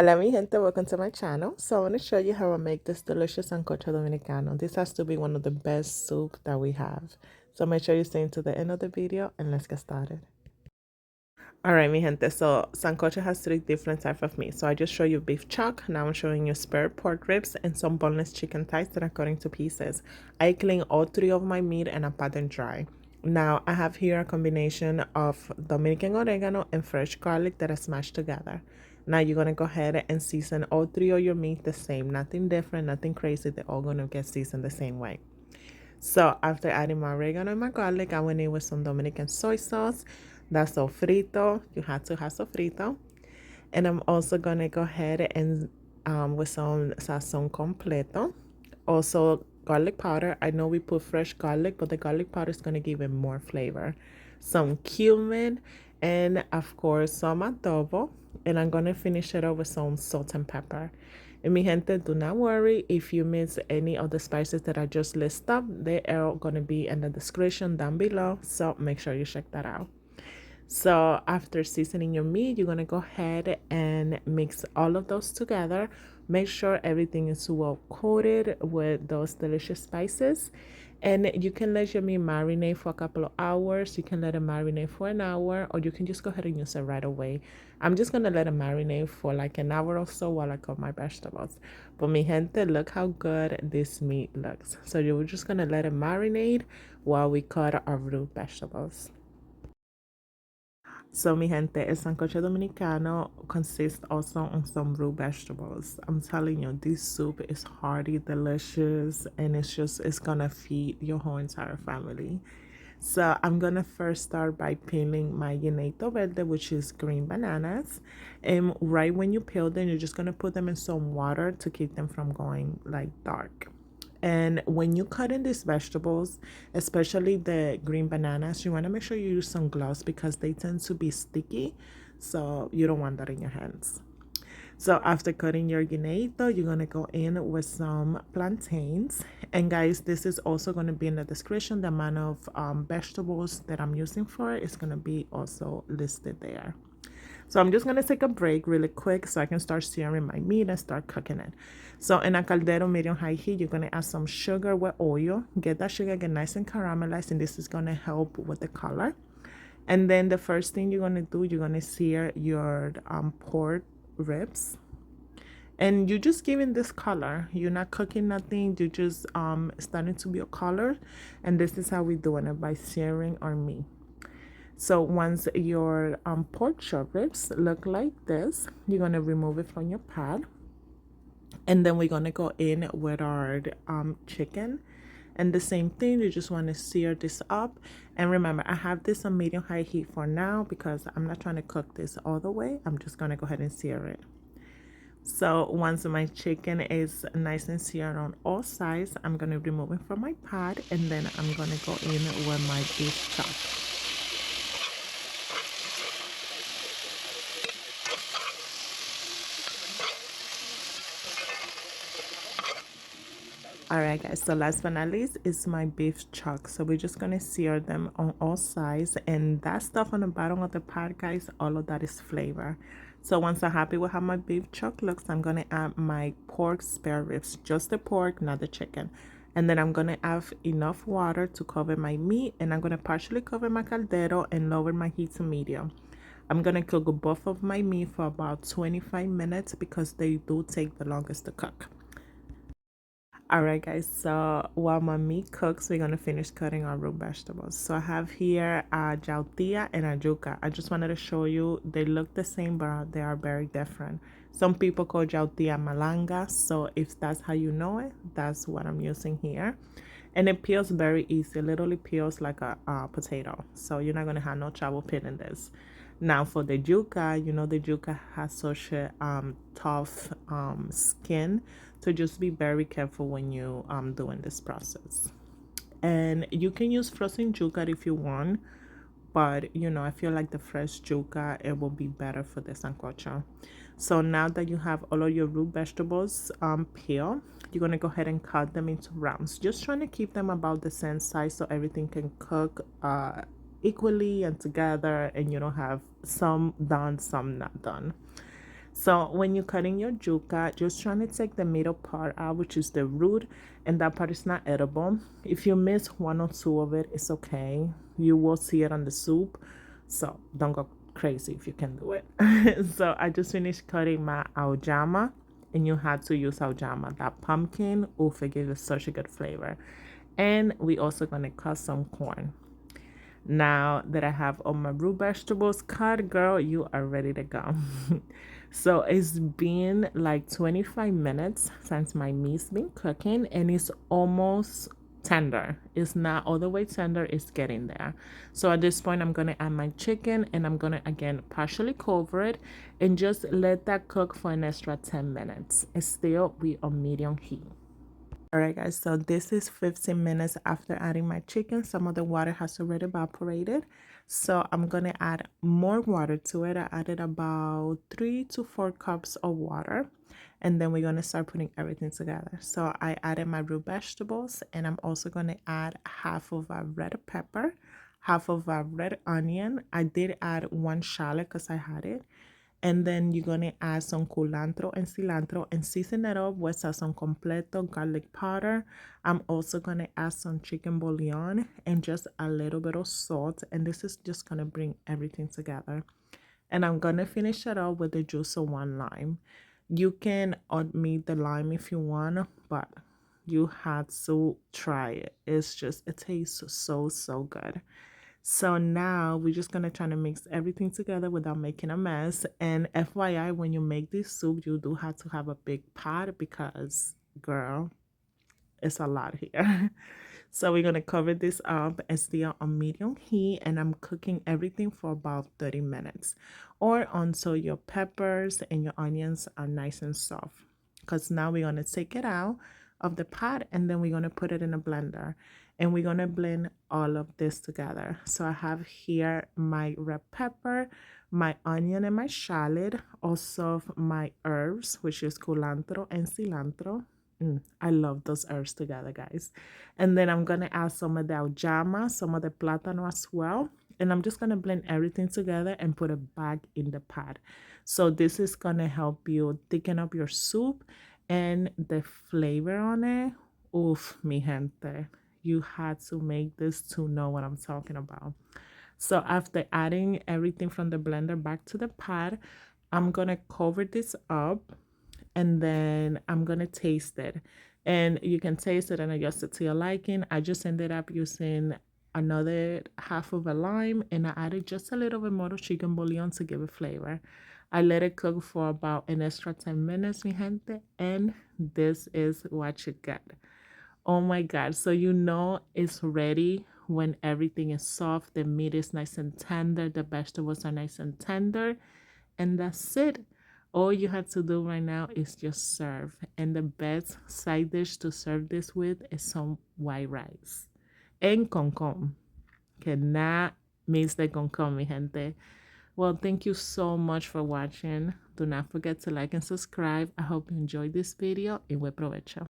Hola mi gente, welcome to my channel. So I want to show you how I make this delicious Sancocho Dominicano. This has to be one of the best soup that we have. So make sure you stay until the end of the video and let's get started. Alright mi gente, so Sancocho has three different types of meat. So I just show you beef chuck, now I'm showing you spare pork ribs and some boneless chicken thighs that are cut into pieces. I clean all three of my meat and I pat them dry. Now I have here a combination of Dominican oregano and fresh garlic that I smashed together. Now you're gonna go ahead and season all three of your meat the same, nothing different, nothing crazy, they're all gonna get seasoned the same way. So after adding my oregano and my garlic, I went in with some Dominican soy sauce. That's sofrito. You have to have sofrito. And I'm also gonna go ahead and with some sazón completo. Also garlic powder. I know we put fresh garlic, but the garlic powder is gonna give it more flavor. Some cumin, and of course some adobo. And I'm gonna finish it up with some salt and pepper. And mi gente, do not worry if you miss any of the spices that I just listed up. They are gonna be in the description down below, so make sure you check that out. So after seasoning your meat, you're gonna go ahead and mix all of those together. Make sure everything is well coated with those delicious spices. And you can let your meat marinate for a couple of hours. You can let it marinate for an hour, or you can just go ahead and use it right away. I'm just gonna let it marinate for like an hour or so while I cook my vegetables. But mi gente, look how good this meat looks. So you're just gonna let it marinate while we cut our root vegetables. So, mi gente, el sancocho dominicano consists also on some root vegetables. I'm telling you, this soup is hearty, delicious, and it's gonna feed your whole entire family. So, I'm gonna first start by peeling my guineito verde, which is green bananas. And right when you peel them, you're just gonna put them in some water to keep them from going like dark. And when you cut in these vegetables, especially the green bananas, you want to make sure you use some gloves because they tend to be sticky. So you don't want that in your hands. So after cutting your guineito, you're going to go in with some plantains. And guys, this is also going to be in the description. The amount of vegetables that I'm using for it is going to be also listed there. So I'm just going to take a break really quick so I can start searing my meat and start cooking it. So in a caldero medium high heat, you're going to add some sugar with oil. Get that sugar get nice and caramelized, and this is going to help with the color. And then the first thing you're going to do, you're going to sear your pork ribs. And you're just giving this color. You're not cooking nothing. You're just starting to be a color. And this is how we're doing it, by searing our meat. So once your pork chop ribs look like this, you're going to remove it from your pot. And then we're going to go in with our chicken. And the same thing, you just want to sear this up. And remember, I have this on medium high heat for now because I'm not trying to cook this all the way. I'm just going to go ahead and sear it. So once my chicken is nice and seared on all sides, I'm going to remove it from my pot. And then I'm going to go in with my beef chop. Alright guys, so last but not least is my beef chuck. So we're just gonna sear them on all sides, and that stuff on the bottom of the pot, guys, all of that is flavor. So once I'm happy with how my beef chuck looks, I'm gonna add my pork spare ribs, just the pork, not the chicken. And then I'm gonna add enough water to cover my meat, and I'm gonna partially cover my caldero and lower my heat to medium. I'm gonna cook both of my meat for about 25 minutes because they do take the longest to cook. Alright guys, so while my meat cooks, we're going to finish cutting our root vegetables. So I have here a Yautia and a Yuca. I just wanted to show you, they look the same, but they are very different. Some people call Yautia malanga, so if that's how you know it, that's what I'm using here. And it peels very easy, it literally peels like a potato. So you're not going to have no trouble peeling this. Now for the yuca, you know the yuca has such a tough skin, so just be very careful when you doing this process. And you can use frozen yuca if you want, but you know I feel like the fresh yuca, it will be better for the sancocho. So now that you have all of your root vegetables peeled, you're gonna go ahead and cut them into rounds, just trying to keep them about the same size so everything can cook equally and together, and you don't have some done, some not done. So when you're cutting your yuca, just trying to take the middle part out, which is the root, and that part is not edible. If you miss one or two of it, it's okay. You will see it on the soup, so don't go crazy if you can do it. So I just finished cutting my auyama, and you had to use auyama. That pumpkin, oof, it gives it such a good flavor. And we also gonna cut some corn. Now that I have all my root vegetables cut, girl, you are ready to go. So it's been like 25 minutes since my meat's been cooking, and it's almost tender. It's not all the way tender, it's getting there. So at this point, I'm gonna add my chicken, and I'm gonna again partially cover it and just let that cook for an extra 10 minutes. It's still be on medium heat. All right, guys, so this is 15 minutes after adding my chicken. Some of the water has already evaporated, so I'm gonna add more water to it. I added about 3 to 4 cups of water, and then we're gonna start putting everything together. So I added my root vegetables, and I'm also gonna add half of a red pepper, half of a red onion. I did add 1 shallot because I had it, and then you're going to add some culantro and cilantro and season it up with sazón completo, garlic powder. I'm also going to add some chicken bouillon and just a little bit of salt. And this is just going to bring everything together. And I'm going to finish it up with the juice of 1 lime. You can omit the lime if you want, but you have to try it. It's just, it tastes so good. So now we're just gonna try to mix everything together without making a mess. And FYI, when you make this soup, you do have to have a big pot because, girl, it's a lot here. So we're gonna cover this up and still on medium heat, and I'm cooking everything for about 30 minutes or until your peppers and your onions are nice and soft. Because now we're gonna take it out of the pot, and then we're gonna put it in a blender, and we're gonna blend all of this together. So I have here my red pepper, my onion, and my shallot, also my herbs, which is culantro and cilantro. I love those herbs together, guys. And then I'm gonna add some of the auyama, some of the plátano as well. And I'm just gonna blend everything together and put it back in the pot. So this is gonna help you thicken up your soup, and the flavor on it. Oof, mi gente. You had to make this to know what I'm talking about. So after adding everything from the blender back to the pot, I'm gonna cover this up, and then I'm gonna taste it. And you can taste it and adjust it to your liking. I just ended up using another half of a lime, and I added just a little bit more of chicken bouillon to give it flavor. I let it cook for about an extra 10 minutes, mi gente, and this is what you get. Oh my God. So you know it's ready when everything is soft, the meat is nice and tender, the vegetables are nice and tender, and that's it. All you have to do right now is just serve. And the best side dish to serve this with is some white rice. And concom. Cannot miss the concom, mi gente. Well, thank you so much for watching. Do not forget to like and subscribe. I hope you enjoyed this video, y buen provecho.